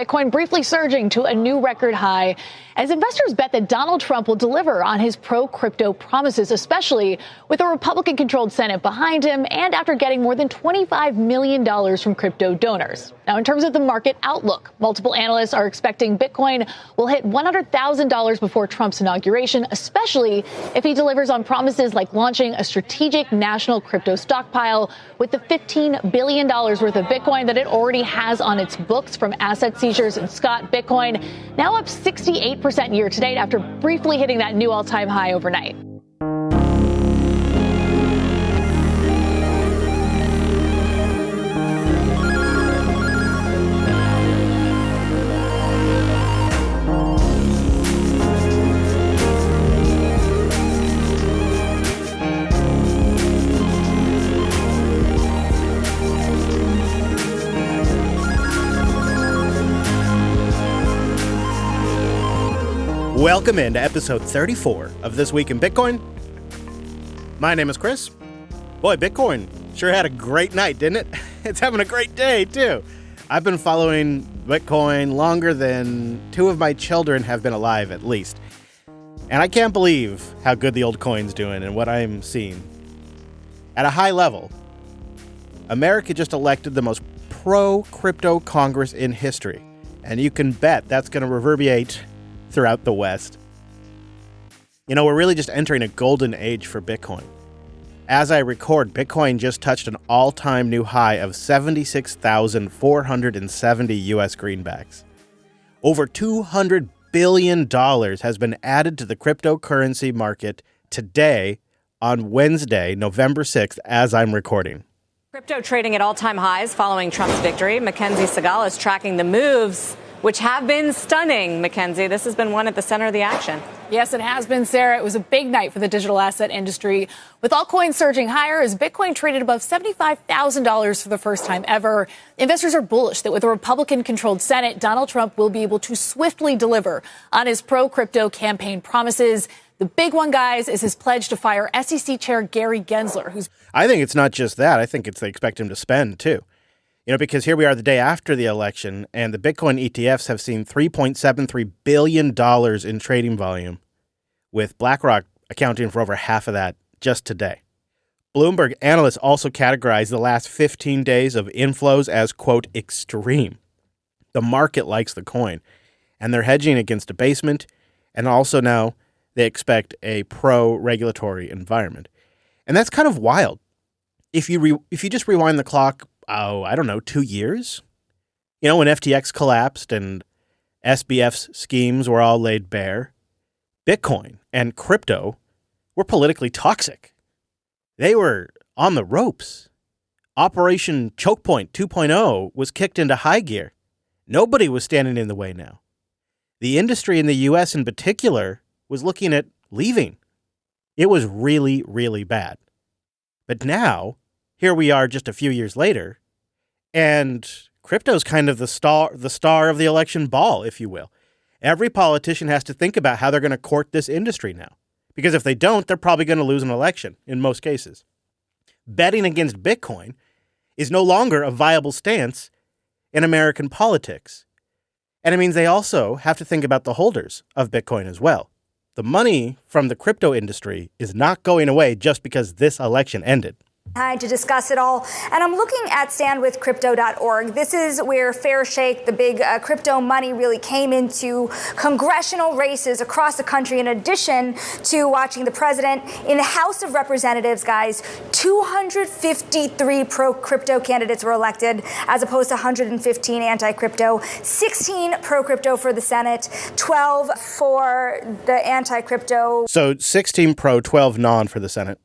Bitcoin briefly surging to a new record high as investors bet that Donald Trump will deliver on his pro-crypto promises, especially with a Republican-controlled Senate behind him and after getting more than $25 million from crypto donors. Now, in terms of the market outlook, multiple analysts are expecting Bitcoin will hit $100,000 before Trump's inauguration, especially if he delivers on promises like launching a strategic national crypto stockpile with the $15 billion worth of Bitcoin that it already has on its books from asset seizures. And Scott, Bitcoin now up 68% year to date after briefly hitting that new all-time high overnight. Welcome into episode 34 of This Week in Bitcoin. My name is Chris. Boy, Bitcoin sure had a great night, didn't it? It's having a great day, too. I've been following Bitcoin longer than two of my children have been alive, at least. And I can't believe how good the old coin's doing and what I'm seeing. At a high level, America just elected the most pro-crypto Congress in history. And you can bet that's going to reverberate throughout the West. You know, we're really just entering a golden age for Bitcoin. As I record, Bitcoin just touched an all-time new high of 76,470 US greenbacks. Over $200 billion has been added to the cryptocurrency market today on Wednesday, November 6th, as I'm recording. Crypto trading at all-time highs following Trump's victory. Mackenzie Segal is tracking the moves, which have been stunning. Mackenzie, this has been one at the center of the action. Yes, it has been, Sarah. It was a big night for the digital asset industry, with all coins surging higher as Bitcoin traded above $75,000 for the first time ever. Investors are bullish that with a Republican-controlled Senate, Donald Trump will be able to swiftly deliver on his pro-crypto campaign promises. The big one, guys, is his pledge to fire SEC Chair Gary Gensler, I think it's not just that. I think they expect him to spend, too. You know, because here we are the day after the election, and the Bitcoin ETFs have seen $3.73 billion in trading volume, with BlackRock accounting for over half of that just today. Bloomberg analysts also categorize the last 15 days of inflows as, quote, extreme. The market likes the coin, and they're hedging against debasement, and also now they expect a pro-regulatory environment. And that's kind of wild. If you just rewind the clock, 2 years? You know, when FTX collapsed and SBF's schemes were all laid bare, Bitcoin and crypto were politically toxic. They were on the ropes. Operation Choke Point 2.0 was kicked into high gear. Nobody was standing in the way now. The industry in the U.S. in particular was looking at leaving. It was really, really bad. But now, here we are just a few years later, and crypto's kind of the star of the election ball, if you will. Every politician has to think about how they're going to court this industry now. Because if they don't, they're probably going to lose an election in most cases. Betting against Bitcoin is no longer a viable stance in American politics. And it means they also have to think about the holders of Bitcoin as well. The money from the crypto industry is not going away just because this election ended. Hi, to discuss it all. And I'm looking at standwithcrypto.org. This is where Fair Shake, the big crypto money, really came into congressional races across the country, in addition to watching the president. In the House of Representatives, guys, 253 pro-crypto candidates were elected, as opposed to 115 anti-crypto, 16 pro-crypto for the Senate, 12 for the anti-crypto. So 16 pro, 12 non for the Senate.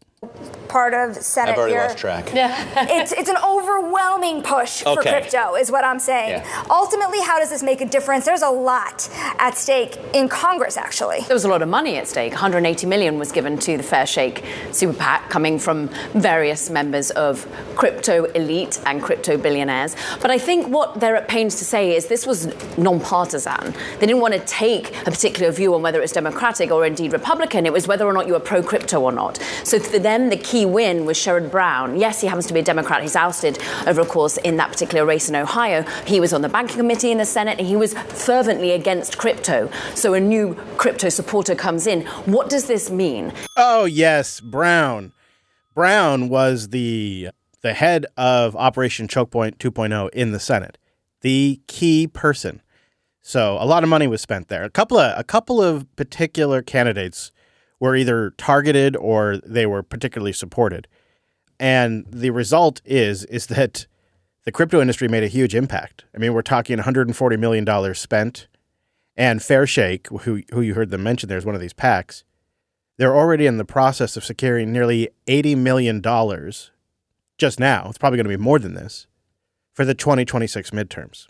Part of Senate. I've already here. lost track. It's an overwhelming push for crypto, is what I'm saying. Yeah. Ultimately, how does this make a difference? There's a lot at stake in Congress, actually. There was a lot of money at stake. 180 million was given to the Fair Shake super PAC, coming from various members of crypto elite and crypto billionaires. But I think what they're at pains to say is this was non-partisan. They didn't want to take a particular view on whether it's Democratic or indeed Republican. It was whether or not you were pro-crypto or not. So for them, the key key win was Sherrod Brown. Yes, he happens to be a Democrat. He's ousted over a course in that particular race in Ohio. He was on the banking committee in the Senate, and he was fervently against crypto. So a new crypto supporter comes in. What does this mean? Oh, yes, Brown. Brown was the head of Operation Chokepoint 2.0 in the Senate, the key person. So a lot of money was spent there. A couple of particular candidates were either targeted or they were particularly supported. And the result is that the crypto industry made a huge impact. I mean, we're talking $140 million spent. And Fairshake, who you heard them mention there, is one of these PACs. They're already in the process of securing nearly $80 million just now. It's probably going to be more than this for the 2026 midterms.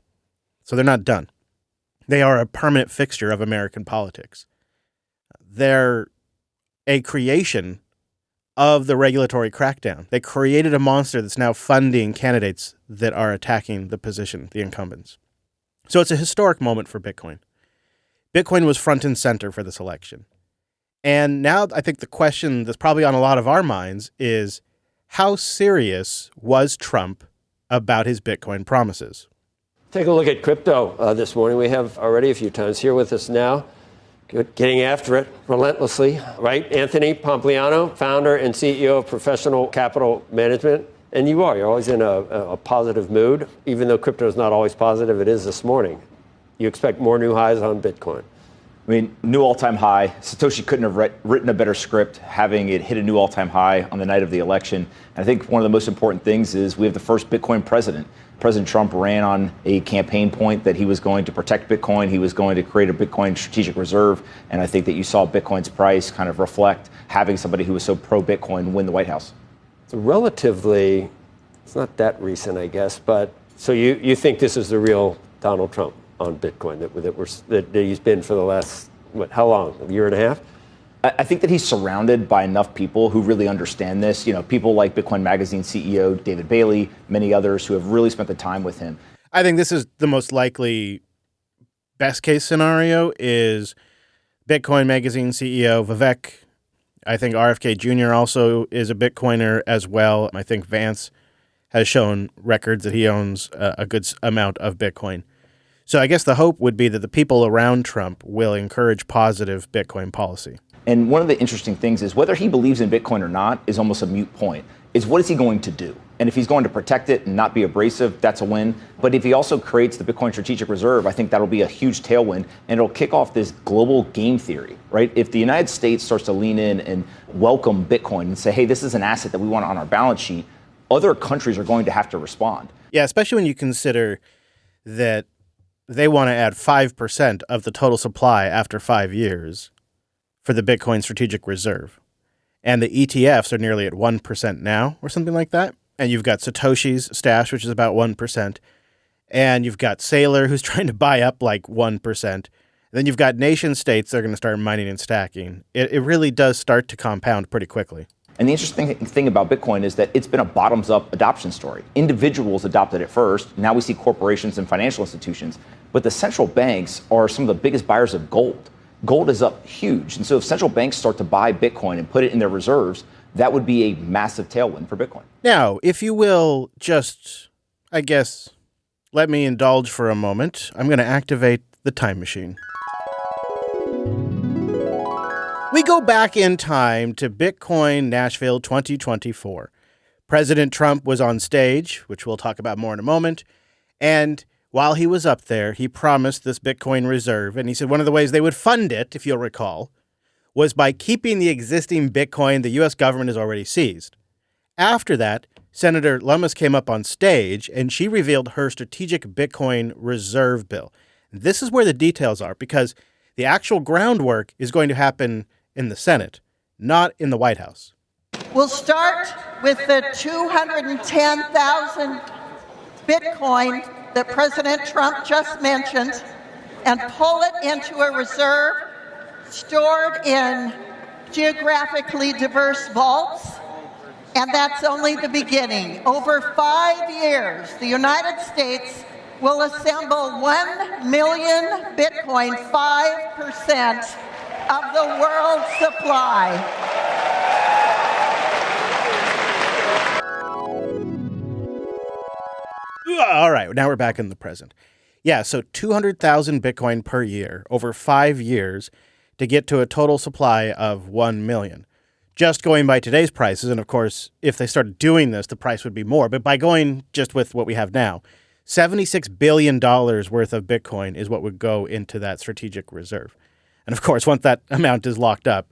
So they're not done. They are a permanent fixture of American politics. They're a creation of the regulatory crackdown. They created a monster that's now funding candidates that are attacking the position, the incumbents. So it's a historic moment for Bitcoin. Bitcoin was front and center for this election. And now I think the question that's probably on a lot of our minds is, how serious was Trump about his Bitcoin promises? Take a look at crypto this morning. We have already a few times here with us now, getting after it relentlessly, right? Anthony Pompliano, founder and CEO of Professional Capital Management. And you're always in a positive mood. Even though crypto is not always positive, it is this morning. You expect more new highs on Bitcoin. I mean, new all-time high. Satoshi couldn't have written a better script, having it hit a new all-time high on the night of the election. And I think one of the most important things is we have the first Bitcoin president. President Trump ran on a campaign point that he was going to protect Bitcoin. He was going to create a Bitcoin strategic reserve. And I think that you saw Bitcoin's price kind of reflect having somebody who was so pro-Bitcoin win the White House. So relatively, it's not that recent, I guess. But so you think this is the real Donald Trump on Bitcoin that he's been for the last, how long, a year and a half? I think that he's surrounded by enough people who really understand this. You know, people like Bitcoin Magazine CEO David Bailey, many others who have really spent the time with him. I think this is the most likely best case scenario is Bitcoin Magazine CEO Vivek. I think RFK Jr. also is a Bitcoiner as well. I think Vance has shown records that he owns a good amount of Bitcoin. So I guess the hope would be that the people around Trump will encourage positive Bitcoin policy. And one of the interesting things is whether he believes in Bitcoin or not is almost a moot point. Is what is he going to do? And if he's going to protect it and not be abrasive, that's a win. But if he also creates the Bitcoin Strategic Reserve, I think that'll be a huge tailwind, and it'll kick off this global game theory, right? If the United States starts to lean in and welcome Bitcoin and say, hey, this is an asset that we want on our balance sheet, other countries are going to have to respond. Yeah, especially when you consider that they want to add 5% of the total supply after 5 years for the Bitcoin Strategic Reserve. And the ETFs are nearly at 1% now or something like that. And you've got Satoshi's stash, which is about 1%. And you've got Saylor, who's trying to buy up like 1%. And then you've got nation states that are going to start mining and stacking. It really does start to compound pretty quickly. And the interesting thing about Bitcoin is that it's been a bottoms-up adoption story. Individuals adopted it first. Now we see corporations and financial institutions. But the central banks are some of the biggest buyers of gold. Gold is up huge. And so if central banks start to buy Bitcoin and put it in their reserves, that would be a massive tailwind for Bitcoin. Now, if you will just, I guess, let me indulge for a moment, I'm going to activate the time machine. We go back in time to Bitcoin Nashville 2024. President Trump was on stage, which we'll talk about more in a moment, and while he was up there, he promised this Bitcoin reserve, and he said one of the ways they would fund it, if you'll recall, was by keeping the existing Bitcoin the U.S. government has already seized. After that, Senator Lummis came up on stage, and she revealed her strategic Bitcoin reserve bill. This is where the details are, because the actual groundwork is going to happen in the Senate, not in the White House. We'll start with the 210,000 Bitcoin that President Trump just mentioned and pull it into a reserve stored in geographically diverse vaults. And that's only the beginning. Over 5 years, the United States will assemble 1 million Bitcoin, 5% of the world's supply. All right, now we're back in the present. Yeah, so 200,000 Bitcoin per year over 5 years to get to a total supply of 1 million. Just going by today's prices, and of course, if they started doing this, the price would be more. But by going just with what we have now, $76 billion worth of Bitcoin is what would go into that strategic reserve. And of course, once that amount is locked up,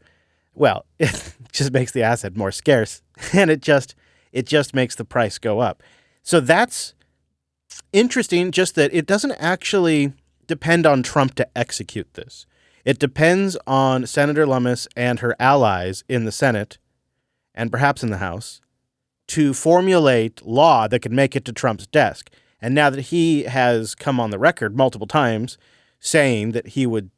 well, it just makes the asset more scarce, and it just makes the price go up. So that's interesting, just that it doesn't actually depend on Trump to execute this. It depends on Senator Lummis and her allies in the Senate and perhaps in the House to formulate law that could make it to Trump's desk. And now that he has come on the record multiple times saying that he would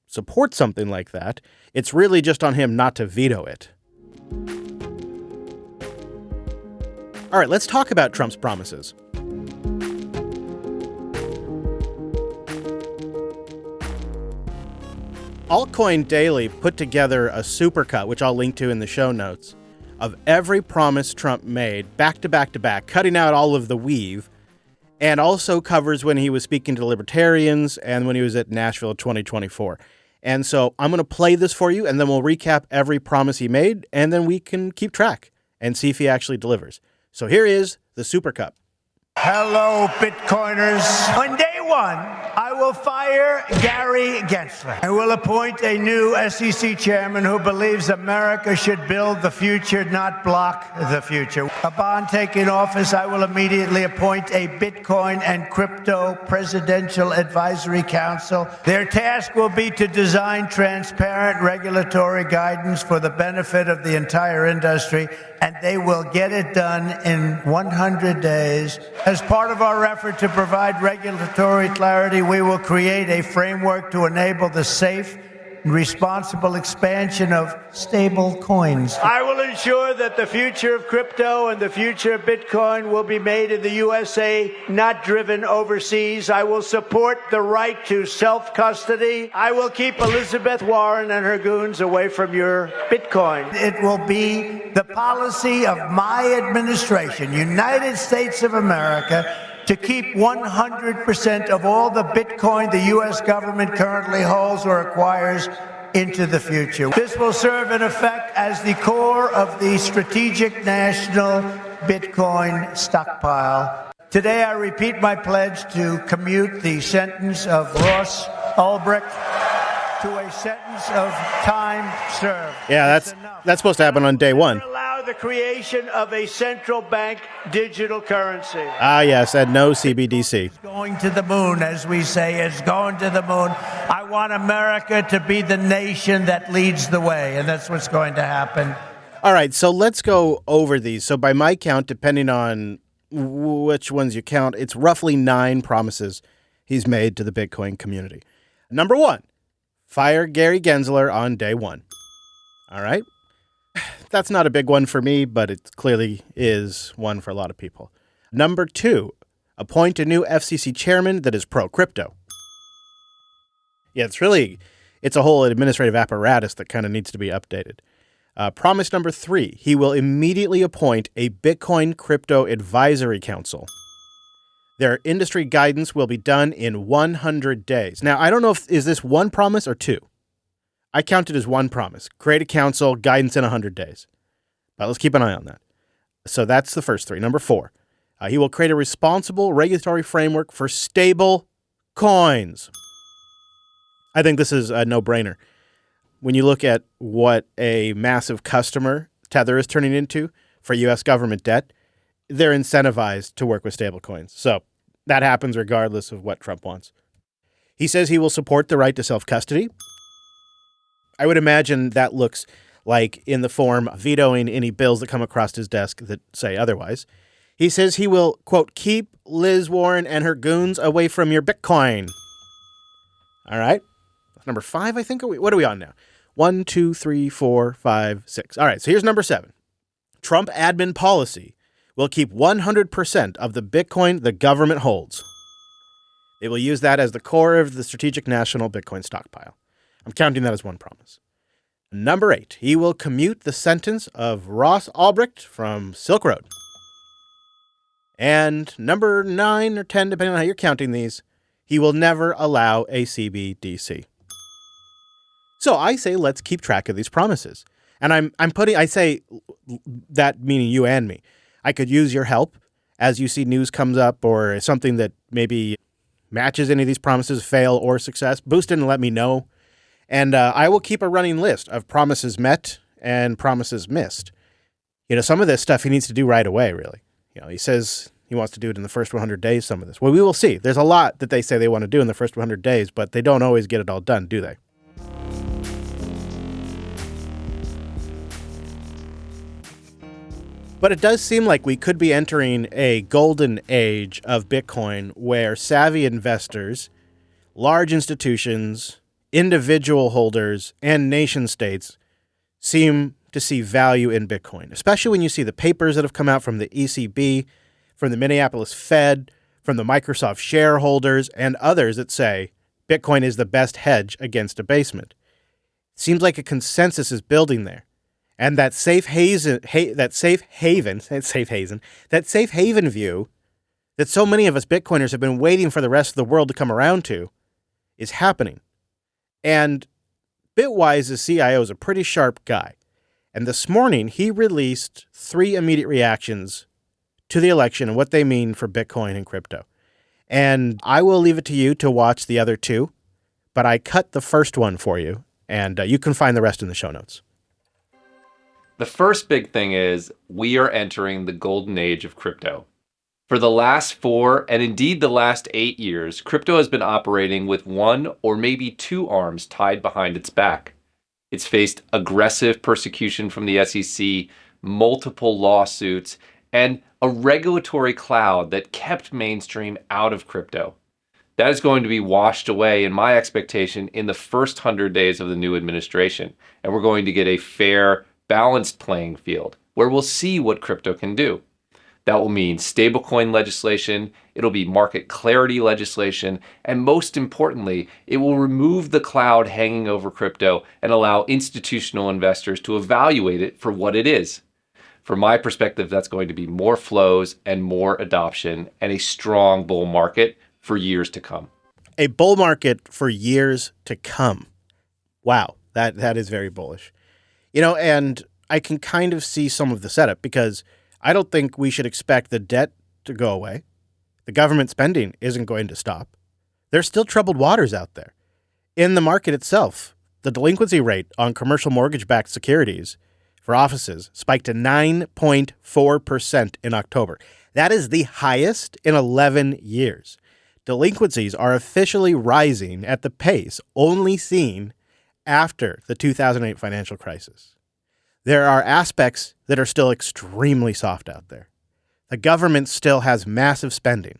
support something like that, it's really just on him not to veto it. All right, let's talk about Trump's promises. Altcoin Daily put together a supercut, which I'll link to in the show notes, of every promise Trump made back to back to back, cutting out all of the weave, and also covers when he was speaking to libertarians and when he was at Nashville 2024. And so I'm going to play this for you, and then we'll recap every promise he made, and then we can keep track and see if he actually delivers. So here is the Supercut. Hello, Bitcoiners. On day one, I will fire Gary Gensler. I will appoint a new SEC chairman who believes America should build the future, not block the future. Upon taking office, I will immediately appoint a Bitcoin and crypto presidential advisory council. Their task will be to design transparent regulatory guidance for the benefit of the entire industry, and they will get it done in 100 days. As part of our effort to provide regulatory clarity, we will create a framework to enable the safe and responsible expansion of stable coins. I will ensure that the future of crypto and the future of Bitcoin will be made in the USA, not driven overseas. I will support the right to self-custody. I will keep Elizabeth Warren and her goons away from your Bitcoin. It will be the policy of my administration, United States of America, to keep 100% of all the Bitcoin the U.S. government currently holds or acquires into the future. This will serve in effect as the core of the strategic national Bitcoin stockpile. Today, I repeat my pledge to commute the sentence of Ross Ulbricht to a sentence of time served. Yeah, that's supposed to happen on day one. Allow the creation of a central bank digital currency. Ah, yes, and no CBDC. It's going to the moon, as we say. It's going to the moon. I want America to be the nation that leads the way, and that's what's going to happen. All right, so let's go over these. So by my count, depending on which ones you count, it's roughly 9 promises he's made to the Bitcoin community. Number 1. Fire Gary Gensler on day 1. All right. That's not a big one for me, but it clearly is one for a lot of people. Number 2, appoint a new FCC chairman that is pro-crypto. Yeah, it's a whole administrative apparatus that kind of needs to be updated. Promise number 3, he will immediately appoint a Bitcoin crypto advisory council. Their industry guidance will be done in 100 days. Now, I don't know is this 1 promise or 2. I count it as 1 promise. Create a council, guidance in 100 days. But let's keep an eye on that. So that's the first 3. Number 4, he will create a responsible regulatory framework for stable coins. I think this is a no-brainer. When you look at what a massive customer Tether is turning into for U.S. government debt, they're incentivized to work with stablecoins. So that happens regardless of what Trump wants. He says he will support the right to self-custody. I would imagine that looks like in the form of vetoing any bills that come across his desk that say otherwise. He says he will, quote, keep Liz Warren and her goons away from your Bitcoin. All right. Number 5, I think. What are we on now? 1, 2, 3, 4, 5, 6. All right. So here's number 7. Trump admin policy will keep 100% of the Bitcoin the government holds. They will use that as the core of the strategic national Bitcoin stockpile. I'm counting that as 1 promise. Number 8, he will commute the sentence of Ross Ulbricht from Silk Road. And number 9 or 10, depending on how you're counting these, he will never allow a CBDC. So I say let's keep track of these promises. And I say that meaning you and me. I could use your help as you see news comes up or something that maybe matches any of these promises, fail or success. Boost in and let me know. And I will keep a running list of promises met and promises missed. Some of this stuff he needs to do right away, really. He says he wants to do it in the first 100 days, some of this. Well, we will see. There's a lot that they say they want to do in the first 100 days, but they don't always get it all done, do they? But it does seem like we could be entering a golden age of Bitcoin where savvy investors, large institutions, individual holders, and nation states seem to see value in Bitcoin, especially when you see the papers that have come out from the ECB, from the Minneapolis Fed, from the Microsoft shareholders, and others that say Bitcoin is the best hedge against debasement. It seems like a consensus is building there. And that safe haven view that so many of us Bitcoiners have been waiting for the rest of the world to come around to is happening. And Bitwise's CIO is a pretty sharp guy. And this morning, he released 3 immediate reactions to the election and what they mean for Bitcoin and crypto. And I will leave it to you to watch the other 2, but I cut the first one for you, and you can find the rest in the show notes. The first big thing is we are entering the golden age of crypto. For the last 4 and indeed the last 8 years, crypto has been operating with 1 or maybe 2 arms tied behind its back. It's faced aggressive persecution from the SEC, multiple lawsuits, and a regulatory cloud that kept mainstream out of crypto. That is going to be washed away, in my expectation, in the first 100 days of the new administration. And we're going to get a fair, balanced playing field where we'll see what crypto can do. That will mean stablecoin legislation, it'll be market clarity legislation, and most importantly, it will remove the cloud hanging over crypto and allow institutional investors to evaluate it for what it is. From my perspective, that's going to be more flows and more adoption and a strong bull market for years to come. A bull market for years to come. Wow, that is very bullish. And I can kind of see some of the setup because I don't think we should expect the debt to go away. The government spending isn't going to stop. There's still troubled waters out there. In the market itself, the delinquency rate on commercial mortgage-backed securities for offices spiked to 9.4% in October. That is the highest in 11 years. Delinquencies are officially rising at the pace only seen after the 2008 financial crisis. There are aspects that are still extremely soft out there. The government still has massive spending.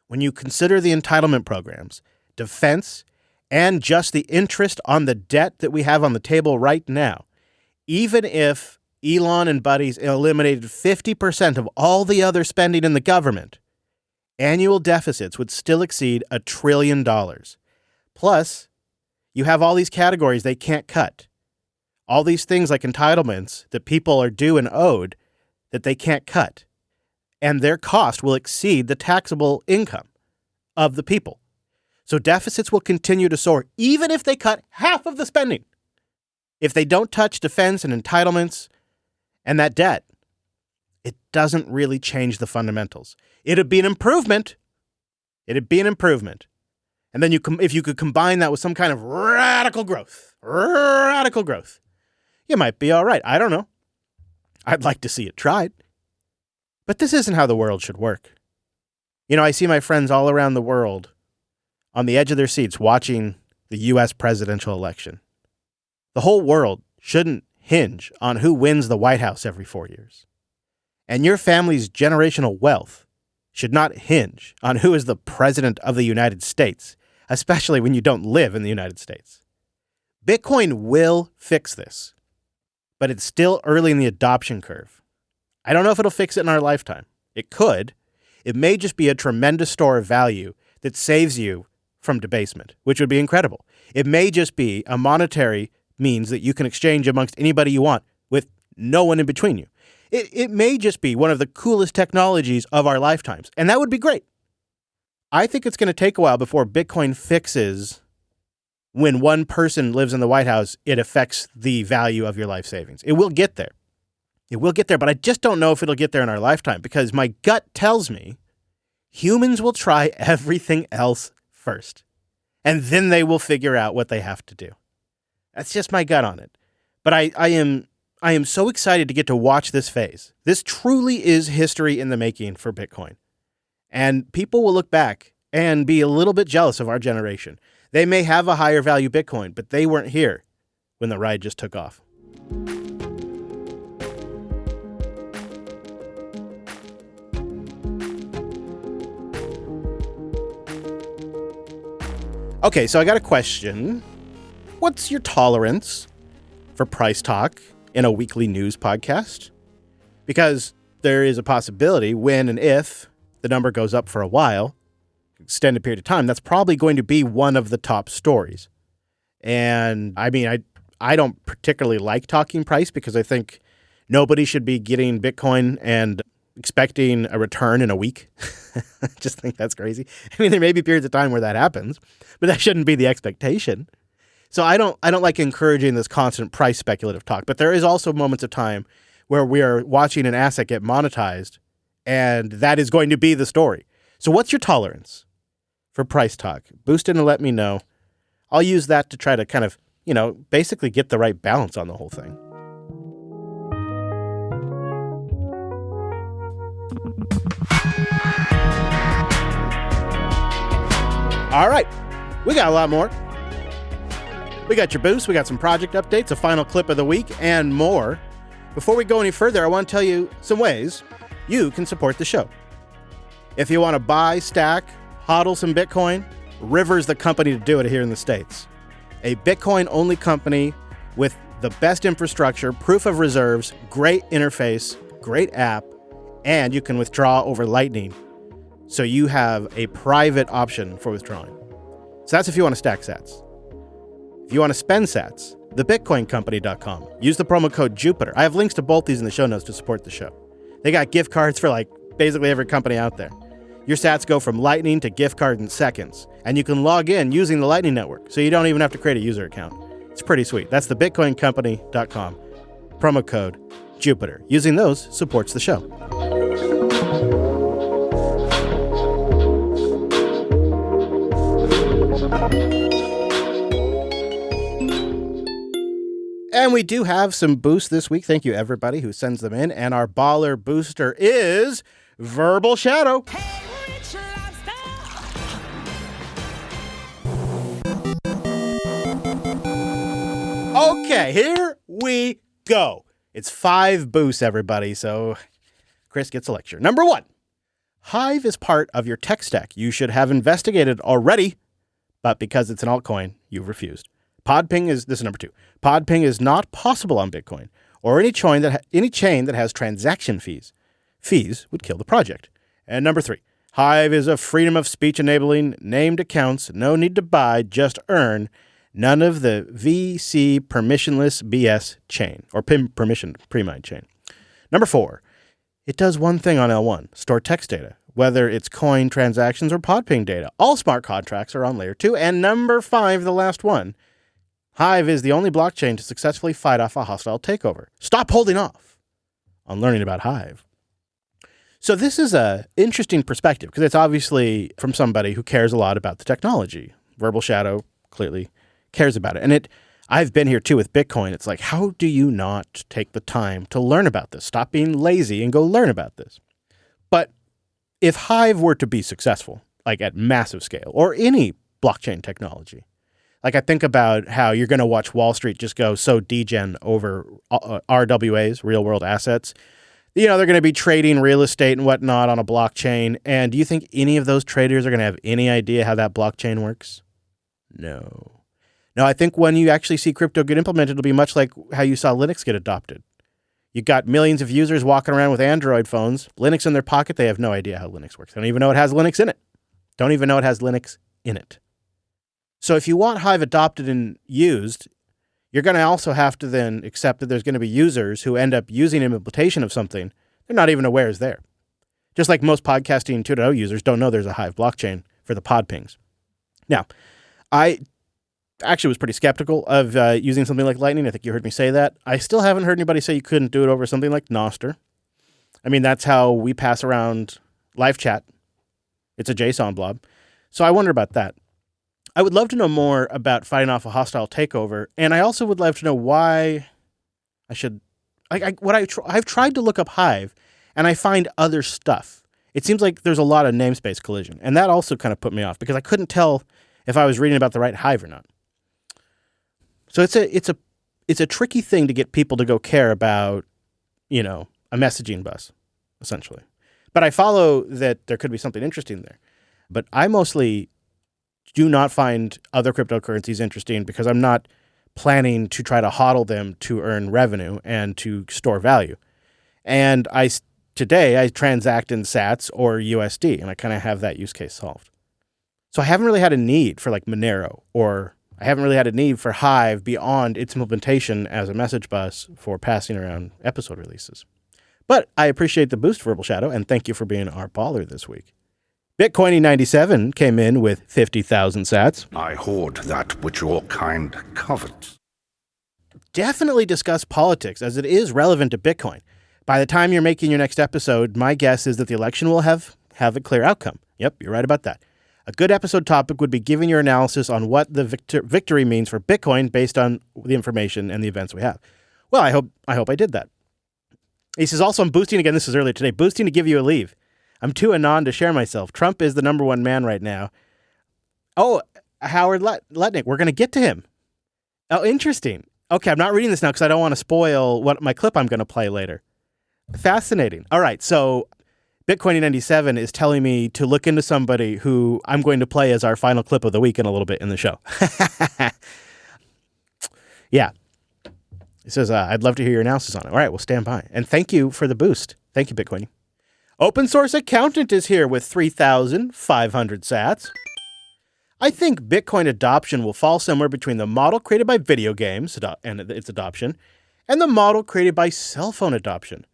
When you consider the entitlement programs, defense, and just the interest on the debt that we have on the table right now, even if Elon and buddies eliminated 50% of all the other spending in the government, annual deficits would still exceed $1 trillion. Plus, you have all these categories they can't cut. All these things like entitlements that people are due and owed that they can't cut. And their cost will exceed the taxable income of the people. So deficits will continue to soar even if they cut half of the spending. If they don't touch defense and entitlements and that debt, it doesn't really change the fundamentals. It'd be an improvement. And then if you could combine that with some kind of radical growth, you might be all right. I don't know. I'd like to see it tried. But this isn't how the world should work. I see my friends all around the world on the edge of their seats watching the U.S. presidential election. The whole world shouldn't hinge on who wins the White House every 4 years. And your family's generational wealth should not hinge on who is the president of the United States, especially when you don't live in the United States. Bitcoin will fix this, but it's still early in the adoption curve. I don't know if it'll fix it in our lifetime. It could. It may just be a tremendous store of value that saves you from debasement, which would be incredible. It may just be a monetary means that you can exchange amongst anybody you want with no one in between you. It may just be one of the coolest technologies of our lifetimes, and that would be great. I think it's going to take a while before Bitcoin fixes when one person lives in the White House, it affects the value of your life savings. It will get there. It will get there, but I just don't know if it'll get there in our lifetime because my gut tells me humans will try everything else first, and then they will figure out what they have to do. That's just my gut on it. But I am so excited to get to watch this phase. This truly is history in the making for Bitcoin. And people will look back and be a little bit jealous of our generation. They may have a higher value Bitcoin, but they weren't here when the ride just took off. Okay, so I got a question. What's your tolerance for price talk in a weekly news podcast? Because there is a possibility when and if the number goes up for a while, extended period of time, that's probably going to be one of the top stories. And I mean, I don't particularly like talking price because I think nobody should be getting Bitcoin and expecting a return in a week. I just think that's crazy. I mean, there may be periods of time where that happens, but that shouldn't be the expectation. So I don't like encouraging this constant price speculative talk, but there is also moments of time where we are watching an asset get monetized, and that is going to be the story. So what's your tolerance for price talk? Boost in and let me know. I'll use that to try to kind of, basically get the right balance on the whole thing. All right, we got a lot more. We got your boost, we got some project updates, a final clip of the week, and more. Before we go any further, I want to tell you some ways you can support the show. If you want to buy, stack, hodl some Bitcoin, River's the company to do it here in the States. A Bitcoin-only company with the best infrastructure, proof of reserves, great interface, great app, and you can withdraw over Lightning. So you have a private option for withdrawing. So that's if you want to stack sats. If you want to spend sats, thebitcoincompany.com. Use the promo code Jupiter. I have links to both these in the show notes to support the show. They got gift cards for basically every company out there. Your sats go from Lightning to gift card in seconds, and you can log in using the Lightning Network, so you don't even have to create a user account. It's pretty sweet. That's thebitcoincompany.com. Promo code Jupiter. Using those supports the show. And we do have some boosts this week. Thank you, everybody who sends them in. And our baller booster is Verbal Shadow. Okay, here we go. It's 5 boosts, everybody. So Chris gets a lecture. Number 1, Hive is part of your tech stack. You should have investigated already, but because it's an altcoin, you've refused. This is number 2. Podping is not possible on Bitcoin or any chain that has transaction fees. Fees would kill the project. And number 3, Hive is a freedom of speech enabling named accounts. No need to buy, just earn. None of the VC permissionless BS chain or permissioned pre-mined chain. Number 4, it does one thing on L1, store text data, whether it's coin transactions or Podping data. All smart contracts are on layer 2. And number 5, the last one, Hive is the only blockchain to successfully fight off a hostile takeover. Stop holding off on learning about Hive. So this is an interesting perspective because it's obviously from somebody who cares a lot about the technology. Verbal Shadow clearly cares about it. And I've been here too with Bitcoin. It's like, how do you not take the time to learn about this? Stop being lazy and go learn about this. But if Hive were to be successful, like at massive scale, or any blockchain technology, like I think about how you're going to watch Wall Street just go so degen over RWAs, real world assets. They're going to be trading real estate and whatnot on a blockchain. And do you think any of those traders are going to have any idea how that blockchain works? No. I think when you actually see crypto get implemented, it'll be much like how you saw Linux get adopted. You got millions of users walking around with Android phones, Linux in their pocket. They have no idea how Linux works. They don't even know it has Linux in it. So if you want Hive adopted and used, you're going to also have to then accept that there's going to be users who end up using an implementation of something they're not even aware is there. Just like most podcasting 2.0 users don't know there's a Hive blockchain for the pod pings. Now, I actually was pretty skeptical of using something like Lightning. I think you heard me say that. I still haven't heard anybody say you couldn't do it over something like Nostr. I mean, that's how we pass around live chat. It's a JSON blob. So I wonder about that. I would love to know more about fighting off a hostile takeover, and I also would love to know why I should. I've tried to look up Hive, and I find other stuff. It seems like there's a lot of namespace collision, and that also kind of put me off because I couldn't tell if I was reading about the right Hive or not. So it's a tricky thing to get people to go care about, a messaging bus, essentially. But I follow that there could be something interesting there. But I mostly do not find other cryptocurrencies interesting because I'm not planning to try to hodl them to earn revenue and to store value. And today I transact in sats or USD, and I kind of have that use case solved. So I haven't really had a need for like Monero, or I haven't really had a need for Hive beyond its implementation as a message bus for passing around episode releases. But I appreciate the boost, Verbal Shadow, and thank you for being our baller this week. Bitcoiny97 came in with 50,000 sats. I hoard that which your kind covets. Definitely discuss politics, as it is relevant to Bitcoin. By the time you're making your next episode, my guess is that the election will have a clear outcome. Yep, you're right about that. A good episode topic would be giving your analysis on what the victory means for Bitcoin based on the information and the events we have. Well, I hope I did that. He says, also, I'm boosting again. This is earlier today. Boosting to give you a leave. I'm too anon to share myself. Trump is the number one man right now. Oh, Howard Lutnick. We're going to get to him. Oh, interesting. Okay, I'm not reading this now because I don't want to spoil what my clip I'm going to play later. Fascinating. All right, so Bitcoiny97 is telling me to look into somebody who I'm going to play as our final clip of the week in a little bit in the show. Yeah. He says, I'd love to hear your analysis on it. All right, we'll stand by. And thank you for the boost. Thank you, Bitcoiny. Open Source Accountant is here with 3,500 sats. I think Bitcoin adoption will fall somewhere between the model created by video games and its adoption and the model created by cell phone adoption.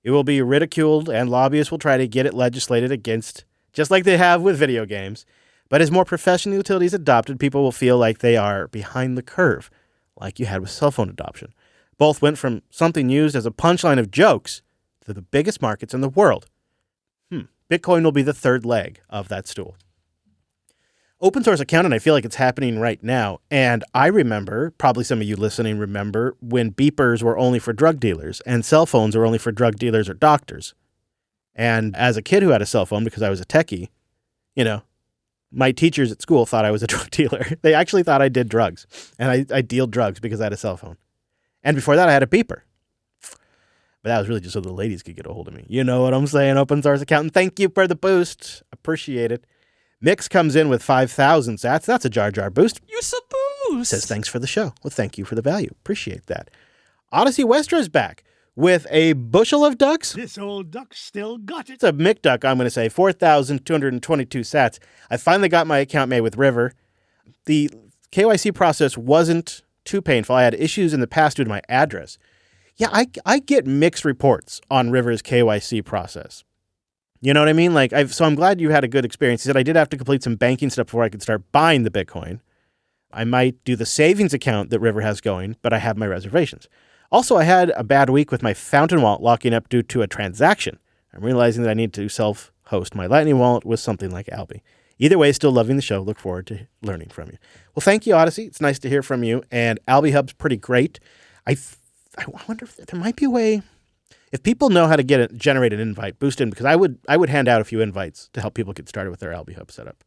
It will be ridiculed and lobbyists will try to get it legislated against, just like they have with video games. But as more professional utilities adopted, people will feel like they are behind the curve, like you had with cell phone adoption. Both went from something used as a punchline of jokes to the biggest markets in the world. Bitcoin will be the third leg of that stool. Open source accounting, I feel like it's happening right now. And I remember, probably some of you listening remember, when beepers were only for drug dealers and cell phones were only for drug dealers or doctors. And as a kid who had a cell phone, because I was a techie, my teachers at school thought I was a drug dealer. They actually thought I did drugs. And I dealed drugs because I had a cell phone. And before that, I had a beeper. But that was really just so the ladies could get a hold of me. You know what I'm saying, Open Source Accountant? Thank you for the boost. Appreciate it. Mix comes in with 5,000 sats. That's a Jar Jar boost. You suppose. Says thanks for the show. Well, thank you for the value. Appreciate that. Odyssey Westra's back with a bushel of ducks. This old duck still got it. It's a McDuck, I'm going to say. 4,222 sats. I finally got my account made with River. The KYC process wasn't too painful. I had issues in the past due to my address. Yeah, I get mixed reports on River's KYC process. You know what I mean? So I'm glad you had a good experience. He said I did have to complete some banking stuff before I could start buying the Bitcoin. I might do the savings account that River has going, but I have my reservations. Also, I had a bad week with my Fountain wallet locking up due to a transaction. I'm realizing that I need to self-host my Lightning wallet with something like Alby. Either way, still loving the show. Look forward to learning from you. Well, thank you, Odyssey. It's nice to hear from you. And Alby Hub's pretty great. I wonder if there might be a way, if people know how to generate an invite, boost in, because I would hand out a few invites to help people get started with their Alby Hub setup.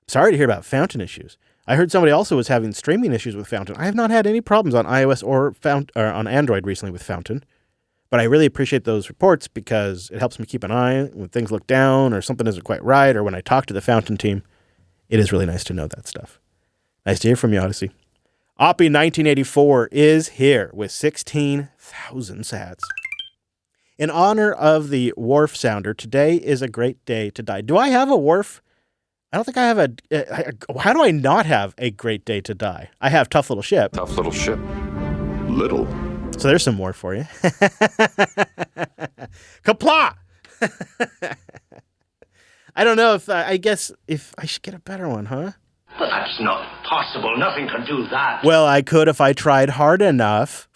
Sorry to hear about Fountain issues. I heard somebody also was having streaming issues with Fountain. I have not had any problems on iOS or on Android recently with Fountain, but I really appreciate those reports because it helps me keep an eye when things look down or something isn't quite right, or when I talk to the Fountain team. It is really nice to know that stuff. Nice to hear from you, Odyssey. Oppie 1984 is here with 16,000 sats. In honor of the wharf sounder, today is a great day to die. Do I have a wharf? I don't think I have how do I not have a great day to die? I have Tough Little Ship. Tough little ship. little. So there's some more for you. Kapla! I don't know if I guess if I should get a better one, huh? But that's not possible. Nothing can do that. Well, I could if I tried hard enough.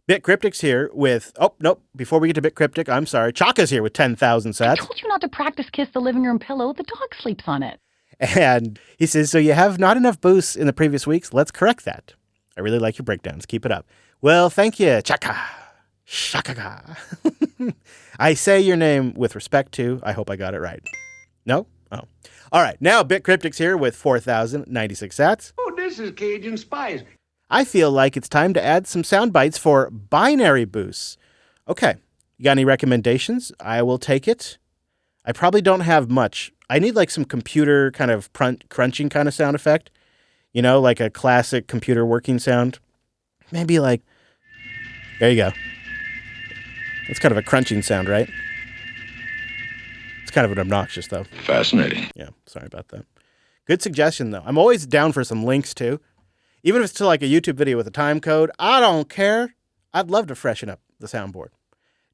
Bit Cryptic's here with... Oh, nope. Before we get to Bit Cryptic, I'm sorry. Chaka's here with 10,000 sats. I told you not to practice kiss the living room pillow. The dog sleeps on it. And he says, so you have not enough boosts in the previous weeks. Let's correct that. I really like your breakdowns. Keep it up. Well, thank you, Chaka. Shaka. I say your name with respect to. I hope I got it right. No? Oh. All right. Now, Bit Cryptic's here with 4,096 sats. Oh, this is Cajun Spice. I feel like it's time to add some sound bites for binary boosts. Okay. You got any recommendations? I will take it. I probably don't have much. I need like some computer kind of crunching kind of sound effect. You know, like a classic computer working sound. Maybe like, there you go. It's kind of a crunching sound, right? It's kind of an obnoxious, though. Fascinating. Yeah, sorry about that. Good suggestion, though. I'm always down for some links, too. Even if it's to like a YouTube video with a time code, I don't care. I'd love to freshen up the soundboard.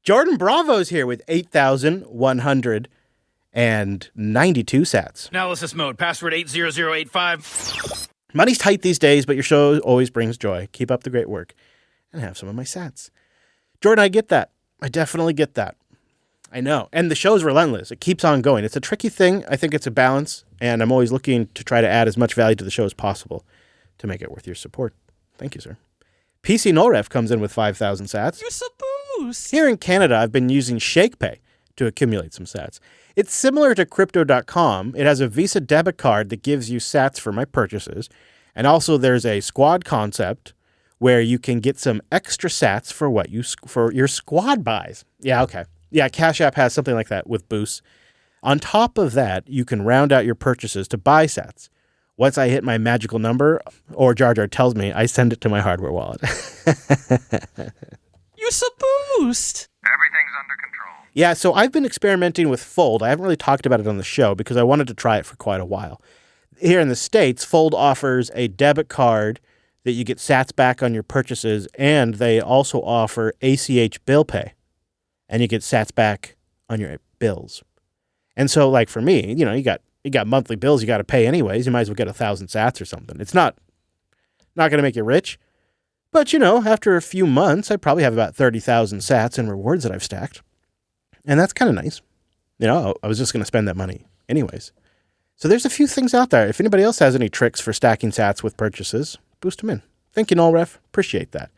Jordan Bravo's here with 8,192 sats. Analysis mode, password 80085. Money's tight these days, but your show always brings joy. Keep up the great work and have some of my sats. Jordan, I get that. I definitely get that. I know. And the show's relentless. It keeps on going. It's a tricky thing. I think it's a balance, and I'm always looking to try to add as much value to the show as possible to make it worth your support. Thank you, sir. PC Nolref comes in with 5,000 sats. You're supposed. Here in Canada, I've been using ShakePay to accumulate some sats. It's similar to Crypto.com. It has a Visa debit card that gives you sats for my purchases. And also there's a squad concept where you can get some extra sats for what for your squad buys. Yeah, okay. Yeah, Cash App has something like that with boosts. On top of that, you can round out your purchases to buy sats. Once I hit my magical number, or Jar Jar tells me, I send it to my hardware wallet. You're supposed. Everything's under control. Yeah, so I've been experimenting with Fold. I haven't really talked about it on the show because I wanted to try it for quite a while. Here in the States, Fold offers a debit card that you get sats back on your purchases, and they also offer ACH bill pay, and you get sats back on your bills. And so, like for me, you know, you got monthly bills you got to pay anyways. You might as well get 1,000 sats or something. It's not going to make you rich, but you know, after a few months, I probably have about 30,000 sats in rewards that I've stacked, and that's kind of nice. You know, I was just going to spend that money anyways. So there's a few things out there. If anybody else has any tricks for stacking sats with purchases, boost them in. Thank you, Nolref. Appreciate that.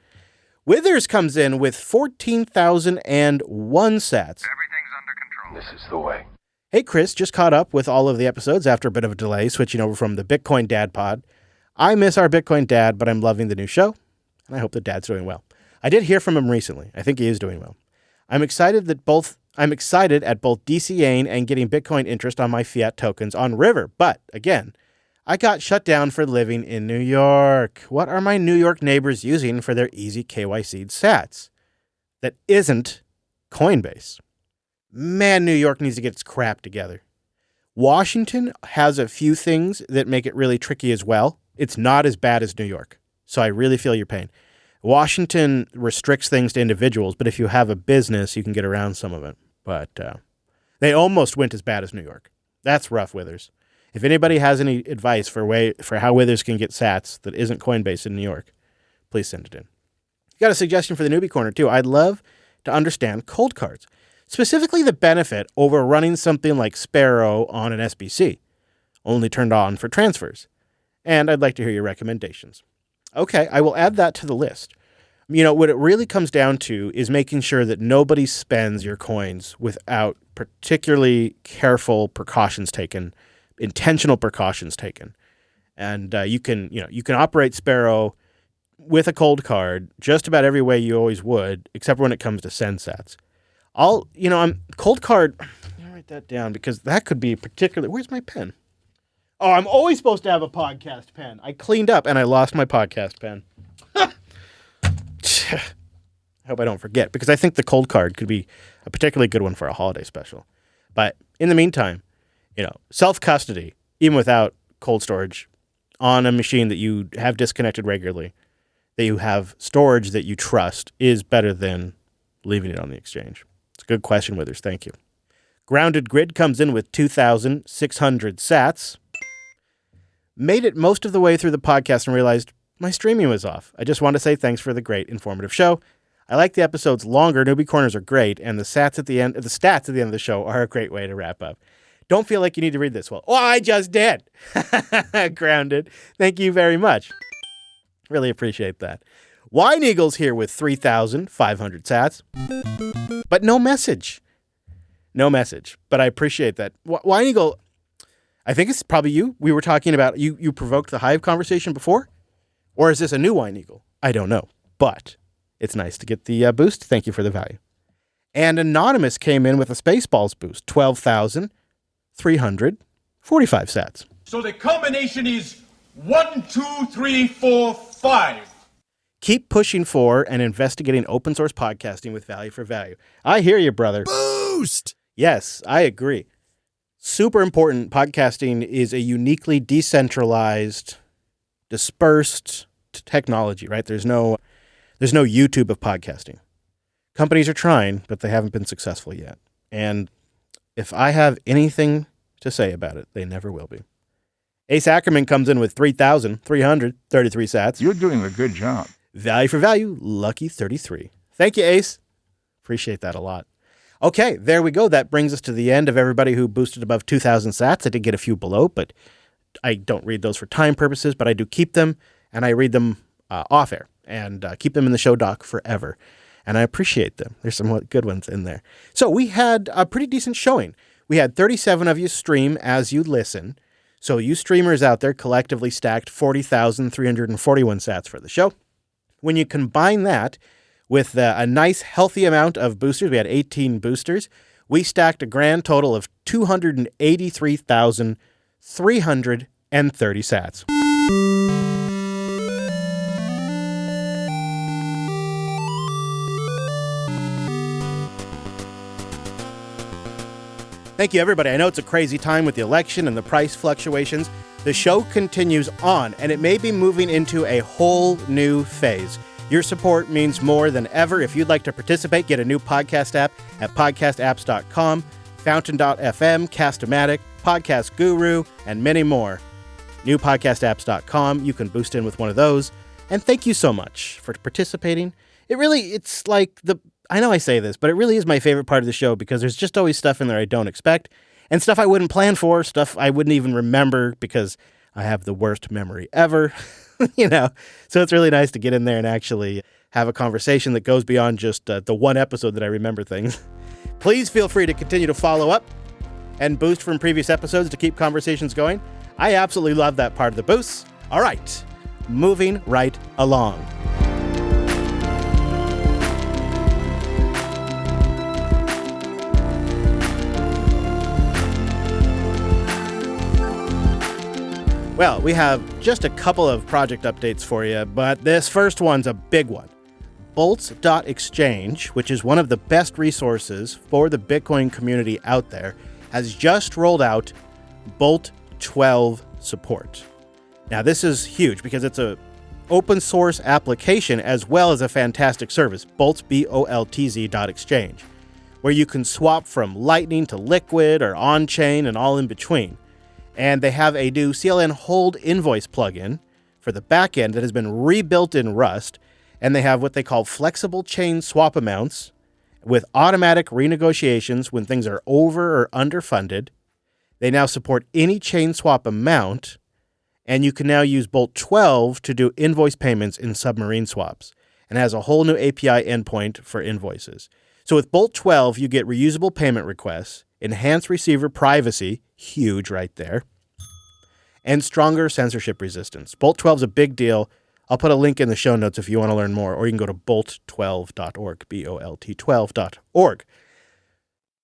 Withers comes in with 14,001 sats. Everything's under control. This is the way. Hey, Chris, just caught up with all of the episodes after a bit of a delay, switching over from the Bitcoin Dad pod. I miss our Bitcoin Dad, but I'm loving the new show, and I hope the Dad's doing well. I did hear from him recently. I think he is doing well. I'm excited at both DCAing and getting Bitcoin interest on my fiat tokens on River, but again, I got shut down for living in New York. What are my New York neighbors using for their easy KYC sats? That isn't Coinbase. Man, New York needs to get its crap together. Washington has a few things that make it really tricky as well. It's not as bad as New York, so I really feel your pain. Washington restricts things to individuals, but if you have a business, you can get around some of it. But they almost went as bad as New York. That's rough, Withers. If anybody has any advice for how Withers can get sats that isn't Coinbase in New York, please send it in. Got a suggestion for the newbie corner, too. I'd love to understand cold cards, specifically the benefit over running something like Sparrow on an SBC, only turned on for transfers. And I'd like to hear your recommendations. Okay, I will add that to the list. You know, what it really comes down to is making sure that nobody spends your coins without particularly careful precautions taken, intentional precautions taken. And you can operate Sparrow with a cold card just about every way you always would, except when it comes to send sats. Cold card, I'll write that down because that could be particularly, where's my pen? Oh, I'm always supposed to have a podcast pen. I cleaned up and I lost my podcast pen. I hope I don't forget, because I think the cold card could be a particularly good one for a holiday special. But in the meantime, self-custody, even without cold storage, on a machine that you have disconnected regularly, that you have storage that you trust is better than leaving it on the exchange? It's a good question, Withers. Thank you. Grounded Grid comes in with 2,600 sats. Made it most of the way through the podcast and realized my streaming was off. I just want to say thanks for the great, informative show. I like the episodes longer. Newbie Corners are great, and the stats at the end of the show are a great way to wrap up. Don't feel like you need to read this. Well, I just did. Grounded. Thank you very much. Really appreciate that. Wine Eagle's here with 3,500 sats, but no message. No message, but I appreciate that. Wine Eagle, I think it's probably you. We were talking about, you provoked the Hive conversation before? Or is this a new Wine Eagle? I don't know, but it's nice to get the boost. Thank you for the value. And Anonymous came in with a Spaceballs boost, 12,345 sats. So the combination is 1, 2, 3, 4, 5. Keep pushing for and investigating open source podcasting with value for value. I hear you, brother. Boost! Yes, I agree. Super important. Podcasting is a uniquely decentralized, dispersed technology, right? There's no YouTube of podcasting. Companies are trying, but they haven't been successful yet. And if I have anything to say about it, they never will be. Ace Ackerman comes in with 3,333 sats. You're doing a good job. Value for value, lucky 33. Thank you, Ace. Appreciate that a lot. Okay, there we go. That brings us to the end of everybody who boosted above 2,000 sats. I did get a few below, but I don't read those for time purposes, but I do keep them, and I read them off air and keep them in the show doc forever. And I appreciate them. There's some good ones in there. So we had a pretty decent showing. We had 37 of you stream as you listen. So you streamers out there collectively stacked 40,341 sats for the show. When you combine that with a nice healthy amount of boosters, we had 18 boosters, we stacked a grand total of 283,330 sats. Thank you, everybody. I know it's a crazy time with the election and the price fluctuations. The show continues on, and it may be moving into a whole new phase. Your support means more than ever. If you'd like to participate, get a new podcast app at podcastapps.com, fountain.fm, Cast-O-Matic, Podcast Guru, and many more. Newpodcastapps.com. You can boost in with one of those. And thank you so much for participating. It's like I know I say this, but it really is my favorite part of the show because there's just always stuff in there I don't expect and stuff I wouldn't plan for, stuff I wouldn't even remember because I have the worst memory ever, So it's really nice to get in there and actually have a conversation that goes beyond just the one episode that I remember things. Please feel free to continue to follow up and boost from previous episodes to keep conversations going. I absolutely love that part of the boost. All right, moving right along. Well, we have just a couple of project updates for you, but this first one's a big one. Bolts.exchange, which is one of the best resources for the Bitcoin community out there, has just rolled out Bolt 12 support. Now, this is huge because it's an open source application as well as a fantastic service, Boltz, BOLTZ.exchange, where you can swap from Lightning to Liquid or on-chain and all in between. And they have a new CLN Hold Invoice plugin for the backend that has been rebuilt in Rust. And they have what they call flexible chain swap amounts with automatic renegotiations when things are over or underfunded. They now support any chain swap amount. And you can now use Bolt 12 to do invoice payments in submarine swaps. And has a whole new API endpoint for invoices. So with Bolt 12, you get reusable payment requests, enhanced receiver privacy, huge right there, and stronger censorship resistance. Bolt 12 is a big deal. I'll put a link in the show notes if you want to learn more, or you can go to bolt12.org, BOLT12.org.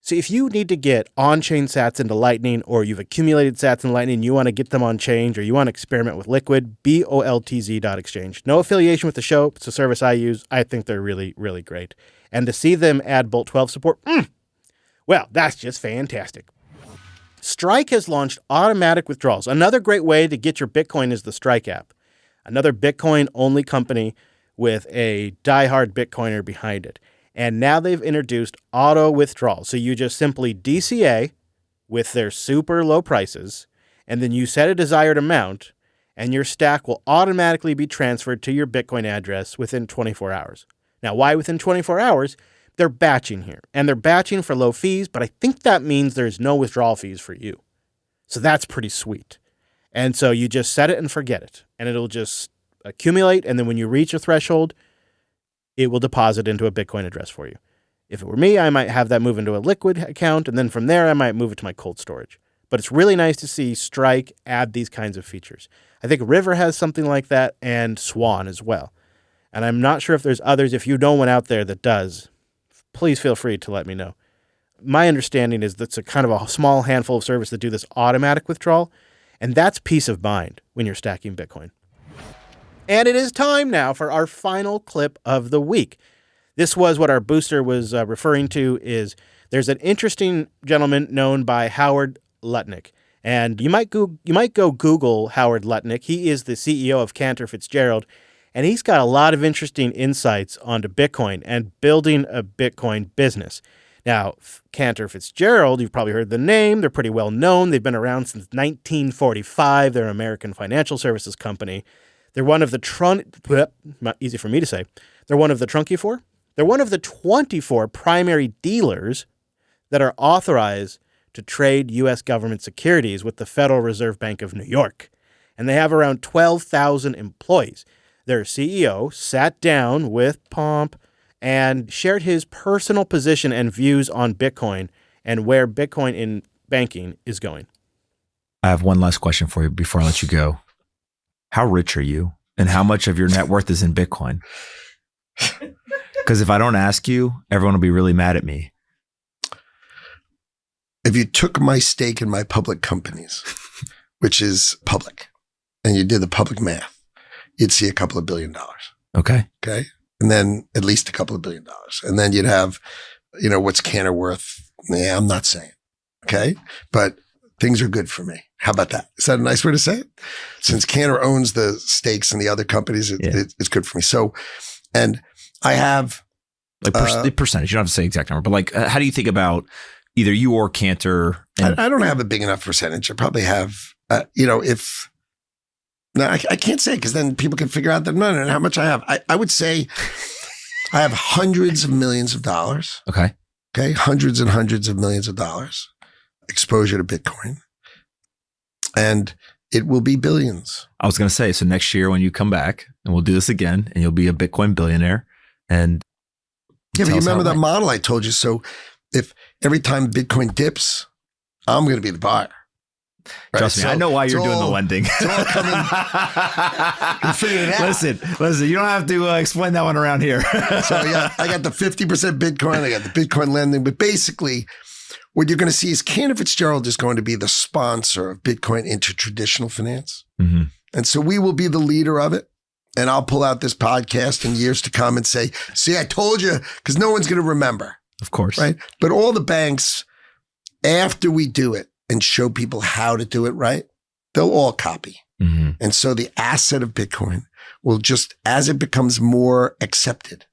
So if you need to get on-chain sats into Lightning, or you've accumulated sats in Lightning, you want to get them on Change, or you want to experiment with Liquid, BOLTZ.exchange. No affiliation with the show. It's a service I use. I think they're really, really great. And to see them add Bolt 12 support, well, that's just fantastic. Strike has launched automatic withdrawals. Another great way to get your Bitcoin is the Strike app. Another Bitcoin-only company with a diehard Bitcoiner behind it. And now they've introduced auto withdrawal. So you just simply DCA with their super low prices, and then you set a desired amount, and your stack will automatically be transferred to your Bitcoin address within 24 hours. Now, why within 24 hours? They're batching here, and they're batching for low fees, but I think that means there's no withdrawal fees for you. So that's pretty sweet. And so you just set it and forget it, and it'll just accumulate, and then when you reach a threshold, it will deposit into a Bitcoin address for you. If it were me, I might have that move into a liquid account, and then from there, I might move it to my cold storage. But it's really nice to see Strike add these kinds of features. I think River has something like that, and Swan as well. And I'm not sure if there's others. If you know one out there that does, please feel free to let me know. My understanding is that's a kind of a small handful of services that do this automatic withdrawal, and that's peace of mind when you're stacking Bitcoin. And it is time now for our final clip of the week. This was what our booster was referring to. Is there's an interesting gentleman known by Howard Lutnick. And you might go Google Howard Lutnick. He is the CEO of Cantor Fitzgerald, and he's got a lot of interesting insights onto Bitcoin and building a Bitcoin business. Now, Cantor Fitzgerald, you've probably heard the name. They're pretty well known. They've been around since 1945. They're an American financial services company. They're one of the easy for me to say. They're one of the 24. They're one of the 24 primary dealers that are authorized to trade U.S. government securities with the Federal Reserve Bank of New York. And they have around 12,000 employees. Their CEO sat down with pomp and shared his personal position and views on Bitcoin and where Bitcoin in banking is going. I have one last question for you before I let you go. How rich are you? And how much of your net worth is in Bitcoin? Because if I don't ask you, everyone will be really mad at me. If you took my stake in my public companies, which is public, and you did the public math, you'd see a couple of $1 billion. Okay. Okay. And then at least a couple of $1 billion. And then you'd have, what's Cantor worth? Yeah, I'm not saying. Okay. But things are good for me. How about that? Is that a nice way to say it? Since Cantor owns the stakes in the other companies, it's good for me. So, and I have like the percentage. You don't have to say exact number, but like, how do you think about either you or Cantor? I don't have a big enough percentage. I probably have, I can't say because then people can figure out that no, how much I have. I would say I have hundreds of millions of dollars. Okay. Okay. Hundreds and hundreds of millions of dollars exposure to Bitcoin. And it will be billions. I was going to say, so next year when you come back and we'll do this again and you'll be a Bitcoin billionaire and but you remember that model I told you. So if every time Bitcoin dips, I'm going to be the buyer. Right? Trust me, I know why you're doing the lending. It's all coming. You figured it out. Listen, you don't have to explain that one around here. So I got the 50% Bitcoin. I got the Bitcoin lending. But basically, what you're going to see is Cantor Fitzgerald is going to be the sponsor of Bitcoin into traditional finance. Mm-hmm. And so we will be the leader of it. And I'll pull out this podcast in years to come and say, see, I told you, because no one's going to remember. Of course. Right. But all the banks, after we do it and show people how to do it right, they'll all copy. Mm-hmm. And so the asset of Bitcoin will just, as it becomes more accepted,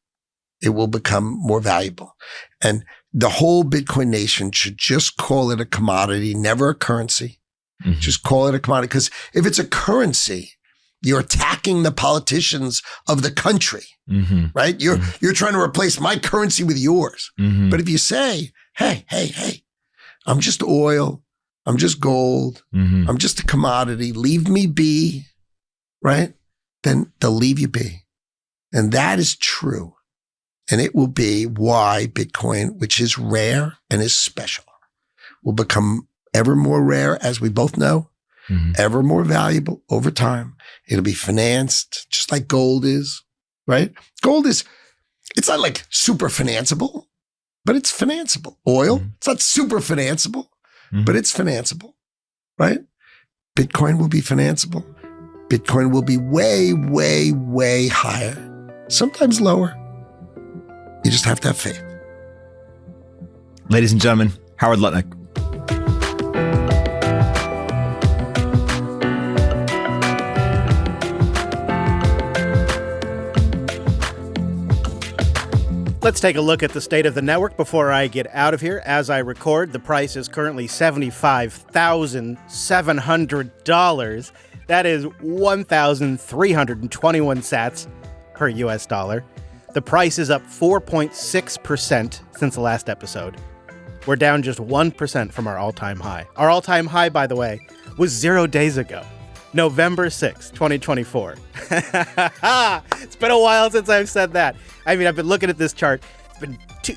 it will become more valuable. And the whole Bitcoin nation should just call it a commodity, never a currency. Mm-hmm. Just call it a commodity. Because if it's a currency, you're attacking the politicians of the country, mm-hmm. right? You're trying to replace my currency with yours. Mm-hmm. But if you say, hey, I'm just oil, I'm just gold, mm-hmm. I'm just a commodity, leave me be, right? Then they'll leave you be. And that is true. And it will be why Bitcoin, which is rare and is special, will become ever more rare, as we both know, mm-hmm. ever more valuable over time. It'll be financed just like gold is, right? Gold is, it's not like super financeable, but it's financeable. Oil, mm-hmm. it's not super financeable, mm-hmm. but it's financeable, right? Bitcoin will be financeable. Bitcoin will be way, way, way higher, sometimes lower. You just have to have faith. Ladies and gentlemen, Howard Lutnick. Let's take a look at the state of the network before I get out of here. As I record, the price is currently $75,700. That is 1,321 sats per US dollar. The price is up 4.6% since the last episode. We're down just 1% from our all-time high. Our all-time high, by the way, was 0 days ago. November 6th, 2024. It's been a while since I've said that. I mean, I've been looking at this chart.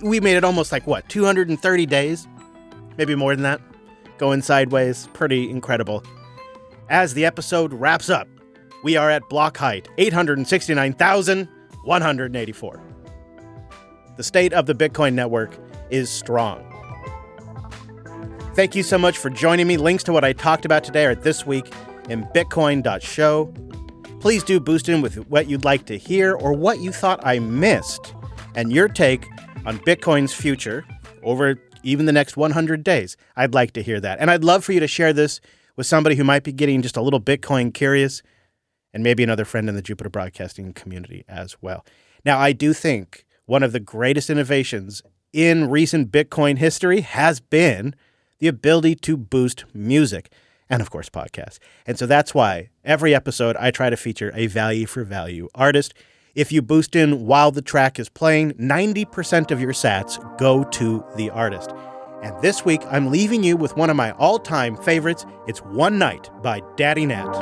We made it almost 230 days? Maybe more than that. Going sideways. Pretty incredible. As the episode wraps up, we are at block height, 869,184. The state of the Bitcoin network is strong. Thank you so much for joining me. Links to what I talked about today are this week in bitcoin.show. Please do boost in with what you'd like to hear or what you thought I missed and your take on Bitcoin's future over even the next 100 days. I'd like to hear that. And I'd love for you to share this with somebody who might be getting just a little Bitcoin curious and maybe another friend in the Jupiter Broadcasting community as well. Now, I do think one of the greatest innovations in recent Bitcoin history has been the ability to boost music. And of course, podcasts. And so that's why every episode I try to feature a value for value artist. If you boost in while the track is playing, 90% of your sats go to the artist. And this week, I'm leaving you with one of my all-time favorites. It's One Night by Daddy Nat.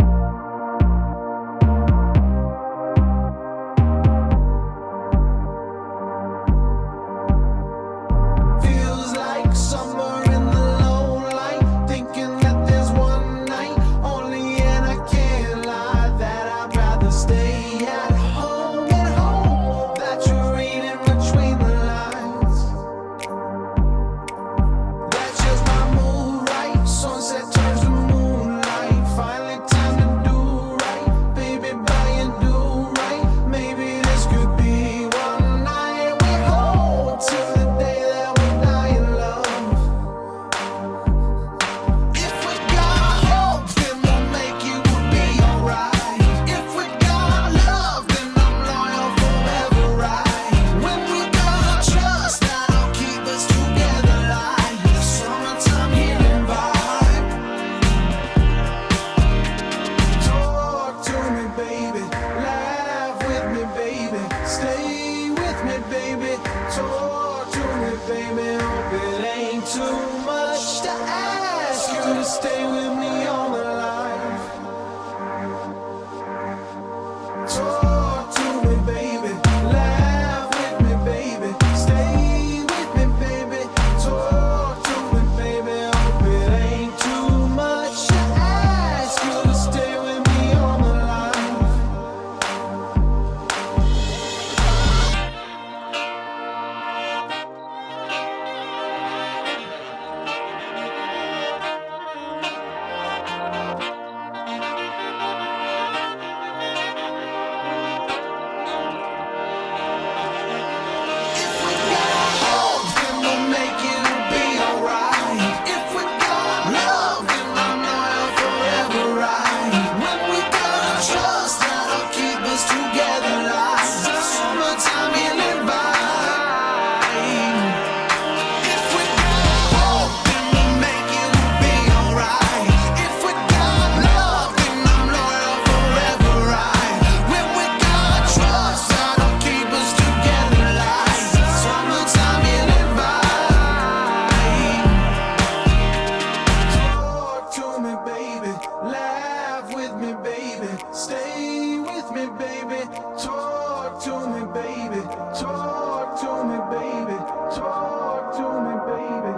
Talk to me, baby. Talk to me, baby. Talk to me, baby.